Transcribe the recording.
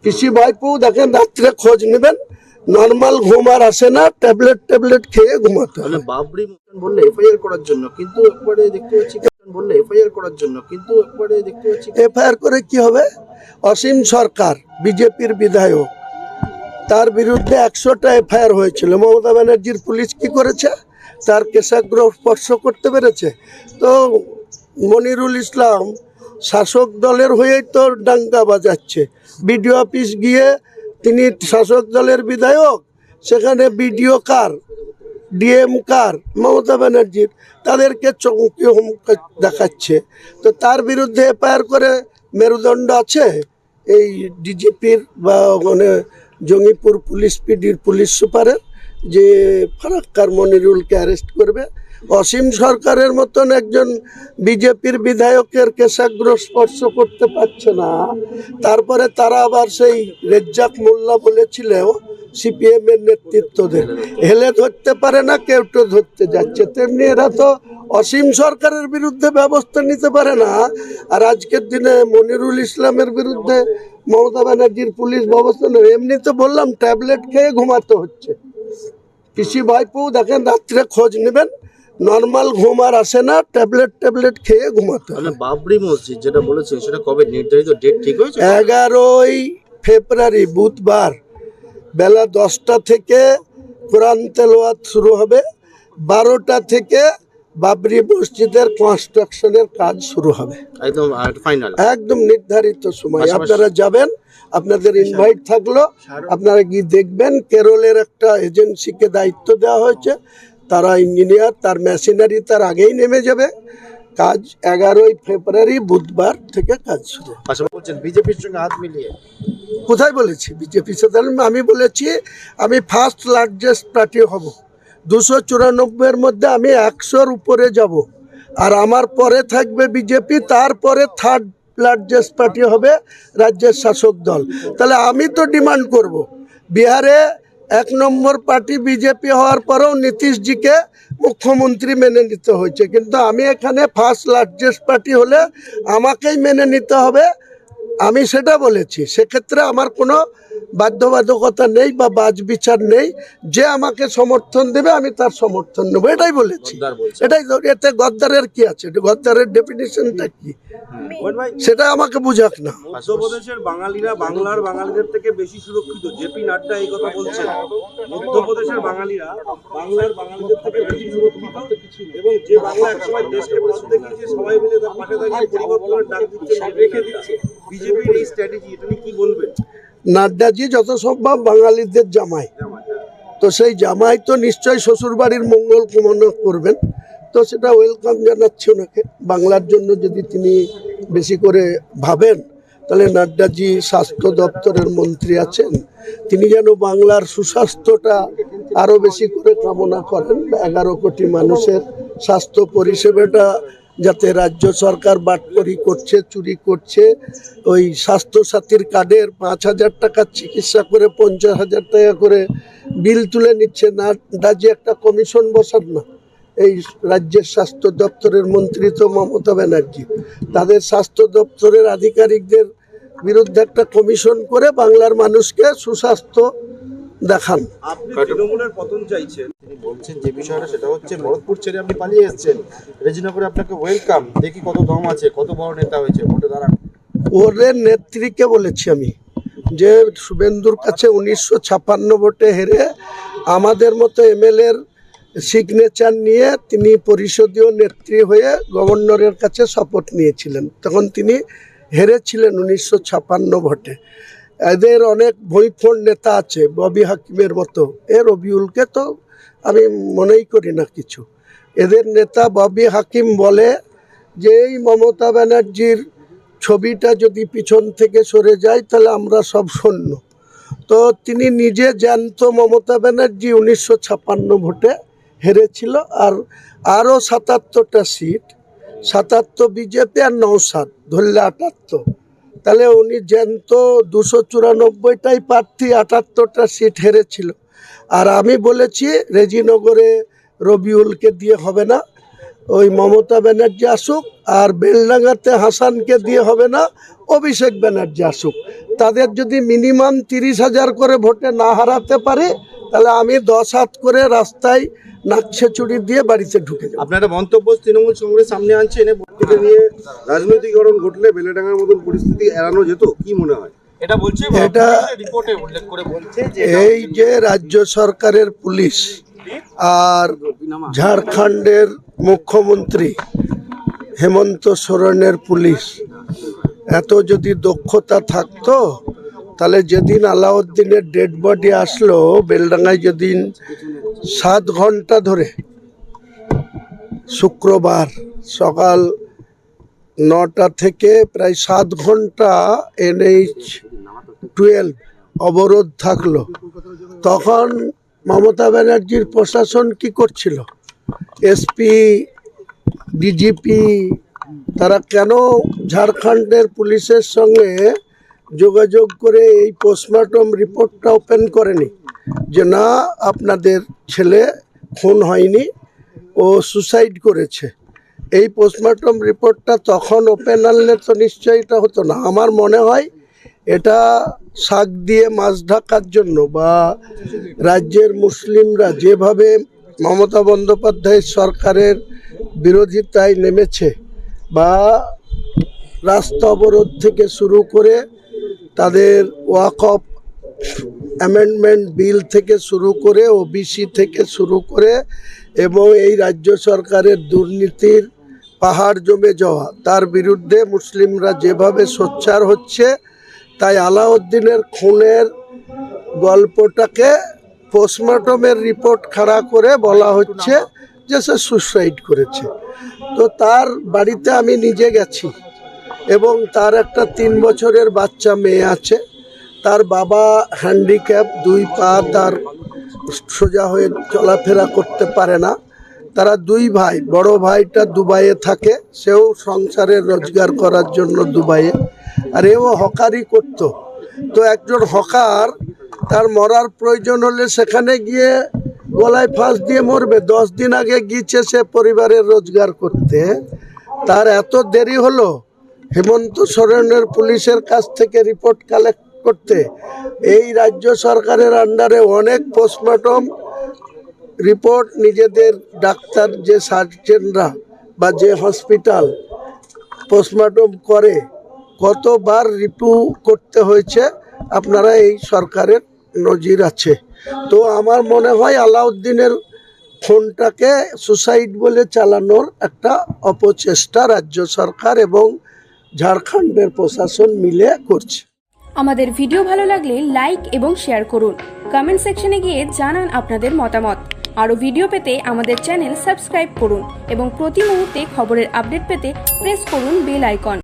পিসি ভাইপো দেখেন রাত্রে খোঁজ নেবেন, নর্মাল ঘুম আর আসে না, ট্যাবলেট খেয়ে ঘুমাতে হয়। বাবরি মসজিদ বললে এফআইআর করার জন্য, কিন্তু একবারে দেখতে পাচ্ছি বললে এফআইআর করার জন্য, কিন্তু একবারে দেখতে পাচ্ছি এফআইআর করে কি হবে? অসীম সরকার বিজেপির বিধায়ক, তার বিরুদ্ধে 100টা এফআইআর হয়েছিল। মমতা ব্যানার্জির পুলিশ কি করেছে? তার কেশাগ্র স্পর্শ করতে পেরেছে? তো মনিরুল ইসলাম শাসক দলের হয়েই তো ডাঙ্কা বাজাচ্ছে। বিডিও অফিস গিয়ে তিনি শাসক দলের বিধায়ক, সেখানে বিডিও কার, ডিএম কার, মমতা ব্যানার্জির, তাদেরকে চমকি হুমকি দেখাচ্ছে। তো তার বিরুদ্ধে এফআইআর করে মেরুদণ্ড আছে এই ডিজিপির বা মানে জঙ্গিপুর পুলিশ পিডির পুলিশ সুপারের, যে ফারাক্কার মনিরুলকে অ্যারেস্ট করবে? অসীম সরকারের মতন একজন বিজেপির বিধায়কের কেশাগ্র স্পর্শ করতে পারছে না, তারপরে তারা আবার সেই রেজ্জাক মোল্লা বলেছিল সিপিএম এর নেতৃত্বদের হেলে ধরতে পারে না, কেউ তো ধরতে যাচ্ছে। তেমনি এরা তো অসীম সরকারের বিরুদ্ধে ব্যবস্থা নিতে পারে না, আর আজকের দিনে মনিরুল ইসলামের বিরুদ্ধে মমতা ব্যানার্জির পুলিশ ব্যবস্থা নেই। এমনি তো বললাম ট্যাবলেট খেয়ে ঘুমাতে হচ্ছে। পিসি ভাইপো দেখেন রাত্রে খোঁজ নেবেন, নর্মাল ঘুম আর আসে না, ট্যাবলেট খেয়ে ঘুমাতে হয়। বাবরি মসজিদ যেটা বলেছে সেটা কবে নির্ধারিত ডেট ঠিক হয়েছে? 11ই ফেব্রুয়ারি বুধবার বেলা 10টা থেকে কোরআন তেলাওয়াত শুরু হবে, 12টা থেকে বাবরি মসজিদের কনস্ট্রাকশনের কাজ শুরু হবে। একদম ফাইনাল, একদম নির্ধারিত সময়। আপনারা যাবেন, আপনাদের ইনভাইট থাকলো, আপনারা গিয়ে দেখবেন। কেরলের একটা এজেন্সিকে দায়িত্ব দেওয়া হয়েছে, তারা ইঞ্জিনিয়ার, তার মেশিনারি তার আগেই নেমে যাবে। কাজ 11ই ফেব্রুয়ারি বুধবার থেকে কাজ শুরু। বিজেপির সঙ্গে হাত মিলিয়ে কোথায় বলেছি বিজেপির সাথে? আমি বলেছি আমি ফার্স্ট লার্জেস্ট পার্টি হব, 294-এর মধ্যে আমি 100-র উপরে যাব, আর আমার পরে থাকবে বিজেপি, তারপরে থার্ড লার্জেস্ট পার্টি হবে রাজ্যের শাসক দল। তাহলে আমি তো ডিমান্ড করব, বিহারে 1 নম্বর পার্টি বিজেপি হওয়ার পরেও নীতিশজিকে মুখ্যমন্ত্রী মেনে নিতে হয়েছে, কিন্তু আমি এখানে ফার্স্ট লার্জেস্ট পার্টি হলে আমাকেই মেনে নিতে হবে, আমি সেটা বলেছি। সেক্ষেত্রে আমার কোনো বাধ্যবাধকতা নেই বা বাছবিচার নেই, যে আমাকে সমর্থন দেবে আমি তার সমর্থন নেব, এটাই বলেছি। এটাই, এতে গদ্দারের কি আছে? গদ্দারের ডেফিনিশনটা কি সেটা আমাকে বুঝাক না। মধ্যপ্রদেশের বাঙালিরা বাংলার বাঙালিদের থেকে বেশি সুরক্ষিত, জেপি নাড্ডা এই কথা বলছেন। মধ্যপ্রদেশের বাঙালিরা বাংলার বাঙালিদের থেকে বেশি সুরক্ষিত, এবং যে বাংলা একসময় দেশকে পথ দেখিয়েছে, সবাই মিলে তার পাশে দাঁড়িয়ে পরিবর্তনের ডাক দিচ্ছে, রেখে দিচ্ছে। বিজেপির এই স্ট্র্যাটেজি, এটা নিয়ে কি বলবেন? নাড্ডাজি যত সম্ভব বাঙালিদের জামাই, তো সেই জামাই তো নিশ্চয়ই শ্বশুরবাড়ির মঙ্গল কামনা করবেন, তো সেটা ওয়েলকাম জানাচ্ছি ওনাকে। বাংলার জন্য যদি তিনি বেশি করে ভাবেন, তাহলে নাড্ডাজি স্বাস্থ্য দপ্তরের মন্ত্রী আছেন, তিনি যেন বাংলার সুস্বাস্থ্যটা আরও বেশি করে কামনা করেন। 11 কোটি মানুষের স্বাস্থ্য পরিষেবাটা যাতে রাজ্য সরকার বাটপারি করছে, চুরি করছে, ওই স্বাস্থ্যসাথীর কার্ডের 5,000 টাকার চিকিৎসা করে 50,000 টাকা করে বিল তুলে নিচ্ছে, নাড্ডাজি একটা কমিশন বসান না। এই রাজ্যের স্বাস্থ্য দপ্তরের মন্ত্রী তো মমতা ব্যানার্জি, তাদের স্বাস্থ্য দপ্তরের আধিকারিকদের বিরুদ্ধে একটা কমিশন করে বাংলার মানুষকে সুস্বাস্থ্য দেখান। আপনি তৃণমূলের পতন চাইছেন, তিনি বলছেন যে বিষয়টা, সেটা হচ্ছে ভরতপুর ছেড়ে আপনি পালিয়ে এসেছেন, রেজিনগরে আপনাকে ওয়েলকাম, দেখি কত দম আছে, কত বড় নেতা হয়েছে, ভোটে দাঁড়ান। ওদের নেত্রীকে বলেছি আমি, যে শুভেন্দুর কাছে 1956 ভোটে হেরে আমাদের মতো এমএলএর সিগনেচার নিয়ে তিনি পরিষদীয় নেত্রী হয়ে গভর্নরের কাছে শপথ নিয়েছিলেন, তখন তিনি হেরেছিলেন 1956 ভোটে। এদের অনেক ভৈফোর নেতা আছে, ববি হাকিমের মতো, রবিউলকে তো আমি মনেই করি না কিছু। এদের নেতা ববি হাকিম বলে যে এই মমতা ব্যানার্জির ছবিটা যদি পিছন থেকে সরে যায় তাহলে আমরা সব শূন্য। তো তিনি নিজে জ্যান্ত মমতা ব্যানার্জি 1956 ভোটে হেরেছিল, আর আরও 77টা সিট, 77 বিজেপি আর 9 ধরলে 78, তাহলে উনি জ্যান্ত 294টাই প্রার্থী, 78টা সিট হেরেছিল। আর আমি বলেছি রেজিনগরে রবিউলকে দিয়ে হবে না, ওই মমতা ব্যানার্জি আসুক, আর বেলডাঙ্গাতে হাসানকে দিয়ে হবে না, অভিষেক ব্যানার্জি আসুক। তাদের যদি মিনিমাম 30,000 করে ভোটে না হারাতে পারে, তাহলে আমি 10 হাত করে রাস্তায় নাকছে চুরি দিয়ে বাড়িতে ঢুকে যাব। আপনার একটা মন্তব্য তৃণমূল কংগ্রেস সামনে আনছে, এনে ভোটকে নিয়ে রাজনৈতিকরণ ঘটলে বেলেডাঙ্গার মতন পরিস্থিতি এড়ানো যেত, কি মনে হয়? এটা বলছে এটা রিপোর্টে উল্লেখ করে বলছে যে এই যে রাজ্য সরকারের পুলিশ আর ঝাড়খণ্ডের মুখ্যমন্ত্রী হেমন্ত সোরেনের পুলিশ এত যদি দক্ষতা থাকতো, তাহলে যেদিন আলাউদ্দিনের ডেড বডি আসলো বেলডাঙ্গায়, যেদিন 7 ঘন্টা ধরে শুক্রবার সকাল 9টা থেকে প্রায় 7 ঘন্টা NH-12 অবরোধ থাকলো, তখন মমতা ব্যানার্জির প্রশাসন কি করছিল? এসপি, ডিজিপি তারা কেন ঝাড়খণ্ডের পুলিশের সঙ্গে যোগাযোগ করে এই পোস্টমর্টম রিপোর্টটা ওপেন করেনি যে না আপনাদের ছেলে খুন হয়নি, ও সুসাইড করেছে? এই পোস্টমর্টম রিপোর্টটা তখন ওপেন আনলে তো নিশ্চয়ই এটা হতো না। আমার মনে হয় এটা শাক দিয়ে মাছ ঢাকার জন্য, বা রাজ্যের মুসলিমরা যেভাবে মমতা বন্দ্যোপাধ্যায়ের সরকারের বিরোধিতায় নেমেছে, বা রাস্তা অবরোধ থেকে শুরু করে তাদের ওয়াকফ অ্যামেন্ডমেন্ট বিল থেকে শুরু করে ওবিসি থেকে শুরু করে, এবং এই রাজ্য সরকারের দুর্নীতির পাহাড় জমে যাওয়া, তার বিরুদ্ধে মুসলিমরা যেভাবে সোচ্চার হচ্ছে, তাই আলাউদ্দিনের খুনের গল্পটাকে পোস্টমর্টমের রিপোর্ট খাড়া করে বলা হচ্ছে যে সে সুসাইড করেছে। তো তার বাড়িতে আমি নিজে গেছি, এবং তার একটা 3 বছরের বাচ্চা মেয়ে আছে। তার বাবা হ্যান্ডিক্যাপ, 2 পা তার সোজা হয়ে চলাফেরা করতে পারে না। তারা 2 ভাই, বড় ভাইটা দুবাইয়ে থাকে, সেও সংসারের রোজগার করার জন্য দুবাইয়ে, আর এও হকারি করত। তো একজন হকার তার মরার প্রয়োজন হলে সেখানে গিয়ে গলায় ফাঁস দিয়ে মরবে। 10 দিন আগে গিয়েছে সে পরিবারের রোজগার করতে, তার এত দেরি হলো হেমন্ত সোরেনের পুলিশের কাছ থেকে রিপোর্ট কালেক্ট করতে। এই রাজ্য সরকারের আন্ডারে অনেক পোস্টমর্টম রিপোর্ট নিজেদের ডাক্তার, যে সার্জেনরা বা যে হসপিটাল পোস্টমর্টম করে, কতবার রিপু করতে হয়েছে আপনারা এই সরকারের নজির আছে। তো আমার মনে হয় আলাউদ্দিনের ফোনটাকে সুসাইড বলে চালানোর একটা অপচেষ্টা রাজ্য সরকার এবং ঝাড়খণ্ডের প্রশাসন মিলে করছে। আমাদের ভিডিও ভালো লাগলে লাইক এবং শেয়ার করুন। কমেন্ট সেকশনে গিয়ে জানান আপনাদের মতামত। আরও ভিডিও পেতে আমাদের চ্যানেল সাবস্ক্রাইব করুন এবং প্রতি মুহূর্তে খবরের আপডেট পেতে প্রেস করুন বেল আইকন।